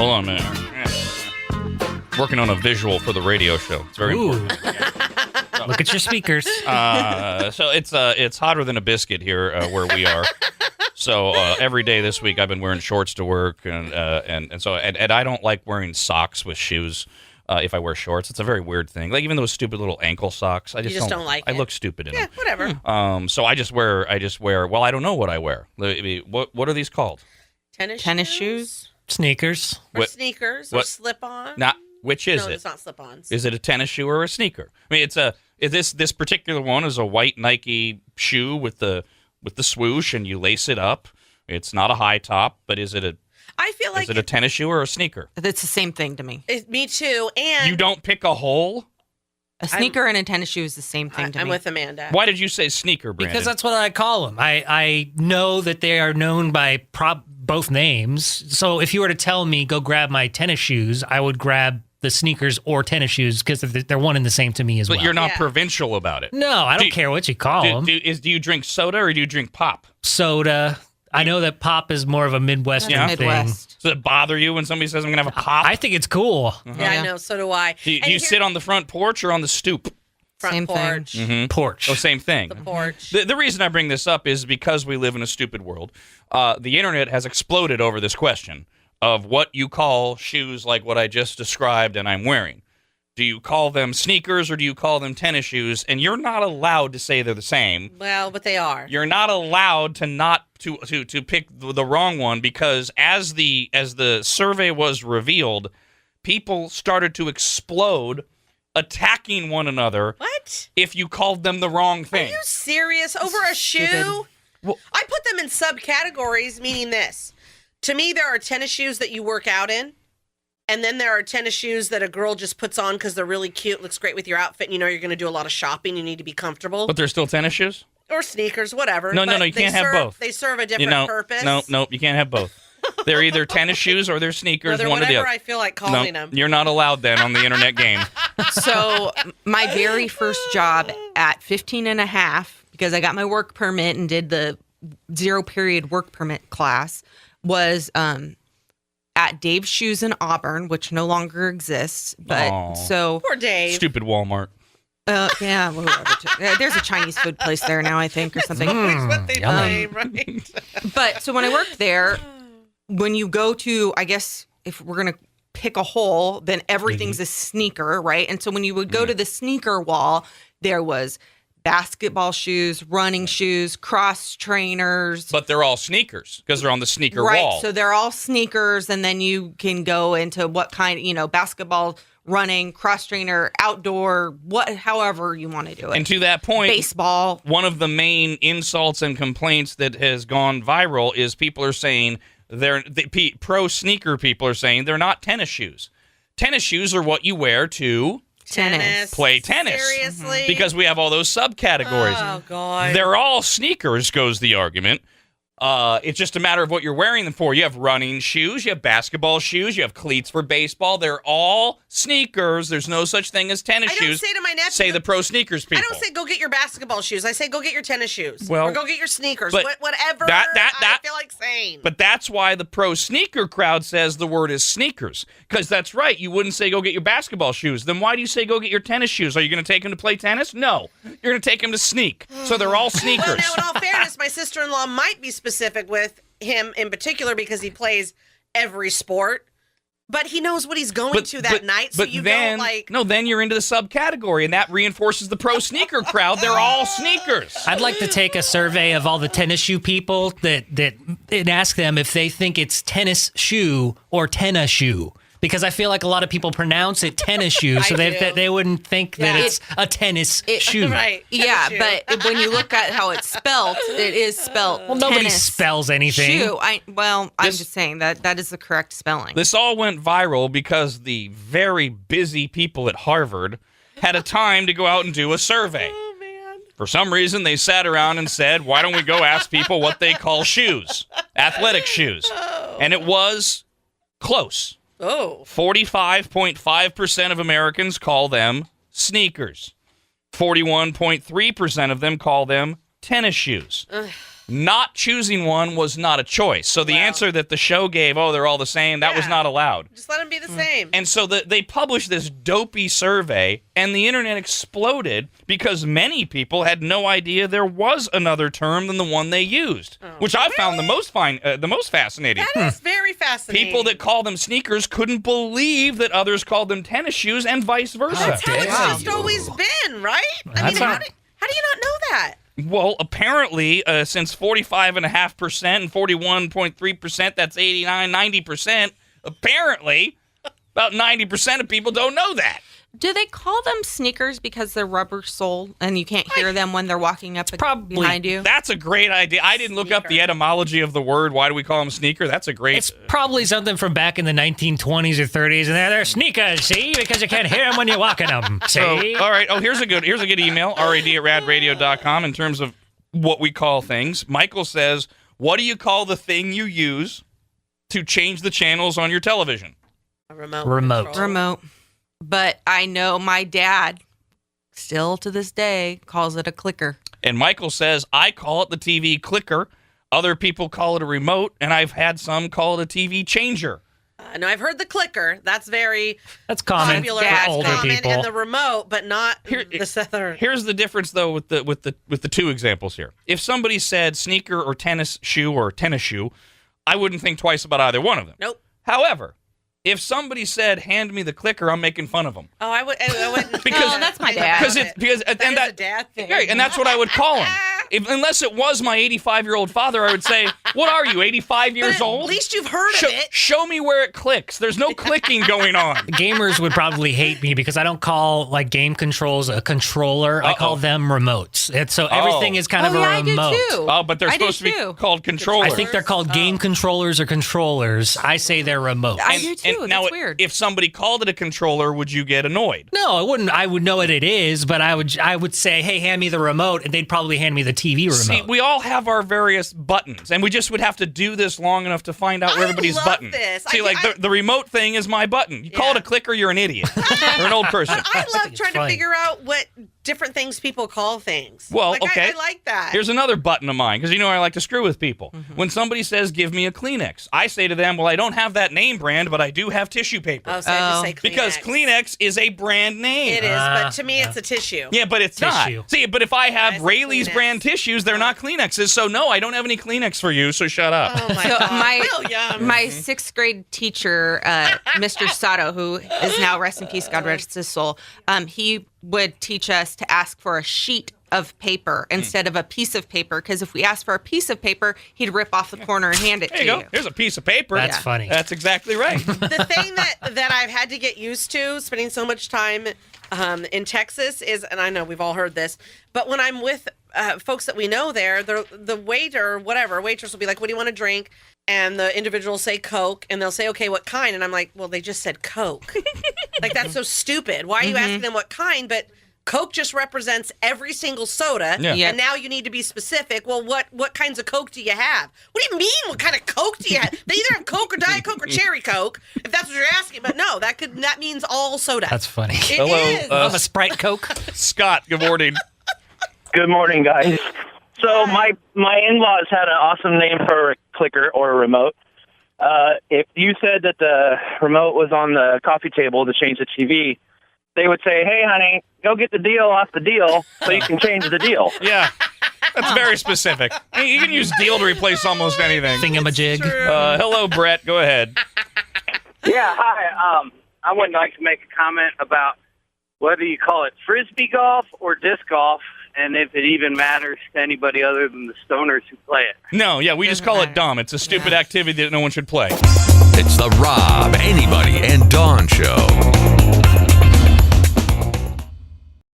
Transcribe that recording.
Hold on a minute. Working on a visual for the radio show. It's very important. Look at your speakers. So it's hotter than a biscuit here where we are. So every day this week I've been wearing shorts to work, and I don't like wearing socks with shoes. If I wear shorts, it's a very weird thing. Like even those stupid little ankle socks, I just don't like. I look stupid in them. Yeah, whatever. So I just wear. Well, I don't know what I wear. What are these called? Tennis shoes, Sneakers. or sneakers, or slip-on. Which is no, it? it's not slip-ons. Is it a tennis shoe or a sneaker? I mean, this particular one is a white Nike shoe with the swoosh, and you lace it up. It's not a high top, but is it a tennis shoe or a sneaker? It's the same thing to me. Me too. And you don't pick a hole? A sneaker and a tennis shoe is the same thing to me. I'm with Amanda. Why did you say sneaker, Brandon? Because that's what I call them. I know that they are known by both names. So if you were to tell me, go grab my tennis shoes, I would grab the sneakers or tennis shoes because they're one and the same to me as well. But you're not provincial about it. No, I don't care what you call them. Do you drink soda or do you drink pop? Soda. I know that pop is more of a Midwestern thing. Midwest. Does it bother you when somebody says I'm going to have a pop? I think it's cool. Yeah, I know. So do I. Do you sit on the front porch or on the stoop? Front Same porch. thing. Porch. Oh, same thing. The porch. The reason I bring this up is because we live in a stupid world. The internet has exploded over this question of what you call shoes like what I just described and I'm wearing. Do you call them sneakers or do you call them tennis shoes? And you're not allowed to say they're the same. Well, but they are. You're not allowed to pick the wrong one because as the survey was revealed, people started to explode, attacking one another. What? If you called them the wrong thing. Are you serious? Over a shoe? Well, I put them in subcategories, meaning this. To me, there are tennis shoes that you work out in. And then there are tennis shoes that a girl just puts on because they're really cute, looks great with your outfit, and you know you're going to do a lot of shopping, you need to be comfortable. But they're still tennis shoes? Or sneakers, whatever. No, you can't have both. They serve a different purpose. No, you can't have both. They're either tennis shoes or they're sneakers, No, they're one or the whatever other. I feel like calling them. You're not allowed then on the internet game. So my very first job at 15 and a half, because I got my work permit and did the 0 period work permit class, was at Dave's Shoes in Auburn, which no longer exists. But Aw. so Poor Dave. Stupid Walmart. yeah, there's a Chinese food place there now, I think, or something. Always what they yummy. claim, right? But so when I worked there, when you go to, I guess if we're going to pick a hole, then everything's a sneaker, right? And so when you would go to the sneaker wall, there was basketball shoes, running shoes, cross trainers. But they're all sneakers because they're on the sneaker Right. wall. So they're all sneakers. And then you can go into what kind, basketball, running, cross trainer, outdoor, however you want to do it. And to that point, baseball. One of the main insults and complaints that has gone viral is people are saying pro sneaker people are saying they're not tennis shoes. Tennis shoes are what you wear to play tennis. Seriously? Because we have all those subcategories. Oh, God. They're all sneakers, goes the argument. It's just a matter of what you're wearing them for. You have running shoes, you have basketball shoes, you have cleats for baseball. They're all sneakers. There's no such thing as tennis shoes. I don't say to my nephew. Say the pro sneakers people. I don't say go get your basketball shoes. I say go get your tennis shoes. Well, or go get your sneakers. but Whatever that I feel like saying. But that's why the pro sneaker crowd says the word is sneakers. Because that's right. You wouldn't say go get your basketball shoes. Then why do you say go get your tennis shoes? Are you going to take them to play tennis? No. You're going to take them to sneak. So they're all sneakers. Well, now, in all fairness, my sister-in-law might be specific with him in particular because he plays every sport. But he knows what he's going to that night, so you then, don't like... No, then you're into the subcategory, and that reinforces the pro sneaker crowd. They're all sneakers. I'd like to take a survey of all the tennis shoe people and ask them if they think it's tennis shoe or tennis shoe. Because I feel like a lot of people pronounce it tennis shoe, so they wouldn't think that it's a tennis shoe. Right. Yeah, shoe. but when you look at how it's spelled, it is spelled Well, nobody tennis spells anything. shoe. I'm just saying that is the correct spelling. This all went viral because the very busy people at Harvard had a time to go out and do a survey. Oh, man. For some reason, they sat around and said, why don't we go ask people what they call shoes, athletic shoes? And it was close. Oh. 45.5% of Americans call them sneakers. 41.3% of them call them tennis shoes. Not choosing one was not a choice. So the answer that the show gave, they're all the same, that was not allowed. Just let them be the same. And so they published this dopey survey, and the internet exploded because many people had no idea there was another term than the one they used, which I found the most fascinating. That is very fascinating. People that call them sneakers couldn't believe that others called them tennis shoes and vice versa. That's how it's Wow. just always been, right? I mean, That's how not- do you not know that? Well, apparently, since 45.5% and 41.3%, that's 89, 90%, apparently, about 90% of people don't know that. Do they call them sneakers because they're rubber sole and you can't hear them when they're walking up probably- behind you? That's a great idea. I didn't look up the etymology of the word. Why do we call them sneaker? That's a great... It's probably something from back in the 1920s or 30s, and they're sneakers, see? Because you can't hear them when you're walking them, see? All right. Here's a good email, rad@radradio.com, in terms of what we call things. Michael says, what do you call the thing you use to change the channels on your television? A remote. Remote. control. Remote. But I know my dad, still to this day, calls it a clicker. And Michael says, I call it the TV clicker. Other people call it a remote, and I've had some call it a TV changer. No, I've heard the clicker. That's very That's common popular. for That's older common, people. and the remote, but not Here- the other. Here's the difference, though, with the two examples here. If somebody said sneaker or tennis shoe, I wouldn't think twice about either one of them. Nope. However, if somebody said, hand me the clicker, I'm making fun of them. Oh, I wouldn't. Because- no, that's my dad. Because that and is a dad thing. Right, and that's what I would call him. Unless it was my 85-year-old father, I would say, what are you, 85 But years at old? least you've heard of it. Show me where it clicks. There's no clicking going on. Gamers would probably hate me because I don't call like game controls a controller. I call them remotes. And so everything is kind of a I do remote. too. Oh, but they're I do supposed to be too. called controllers. I think they're called game controllers or controllers. I say they're remote. I do too. Now, That's weird. if somebody called it a controller, would you get annoyed? No, I wouldn't. I would know what it is, but I would say, "Hey, hand me the remote," and they'd probably hand me the TV remote. See, we all have our various buttons, and we just would have to do this long enough to find out where I everybody's love button. this. See, the remote thing is my button. You call it a clicker, you're an idiot or an old person. I love it's trying to funny. figure out what different things people call things. Well, Like, okay. I like that. Here's another button of mine, because I like to screw with people. When somebody says, give me a Kleenex, I say to them, well, I don't have that name brand, but I do have tissue paper. Oh, so I have to say Kleenex. Because Kleenex is a brand name. It is, but to me, it's a tissue. Yeah, but it's Tissue. not. See, but if I have I say Rayleigh's Kleenex. brand tissues, they're not Kleenexes. So no, I don't have any Kleenex for you, so shut up. Oh my So God. William. my sixth grade teacher, Mr. Sato, who is now rest in peace, God rest his soul, he would teach us to ask for a sheet of paper instead of a piece of paper, because if we asked for a piece of paper, he'd rip off the corner and hand it There to you you. go. Here's a piece of paper. That's funny. That's exactly right. The thing that I've had to get used to spending so much time in Texas is, and I know we've all heard this, but when I'm with folks that we know there, the waiter, whatever, waitress will be like, what do you want to drink? And the individual will say Coke, and they'll say, okay, what kind? And I'm like, well, they just said Coke. Like, that's so stupid. Why are you asking them what kind? But Coke just represents every single soda, Yeah. Yep. and now you need to be specific. Well, what kinds of Coke do you have? What do you mean? What kind of Coke do you have? They either have Coke or Diet Coke or Cherry Coke, if that's what you're asking. But no, that means all soda. That's funny. It Hello, is. I'm a Sprite Coke. Scott, good morning. Good morning, guys. So my in-laws had an awesome name for a clicker or a remote. If you said that the remote was on the coffee table to change the TV, they would say, "Hey, honey, go get the deal off the deal so you can change the deal." Yeah, that's very specific. I mean, you can use deal to replace almost anything. Thingamajig. Hello, Brett. Go ahead. Yeah, hi. I would like to make a comment about whether you call it frisbee golf or disc golf, and if it even matters to anybody other than the stoners who play it. No, yeah, we just call it dumb. It's a stupid activity that no one should play. It's the Rob, Anybody, and Dawn Show.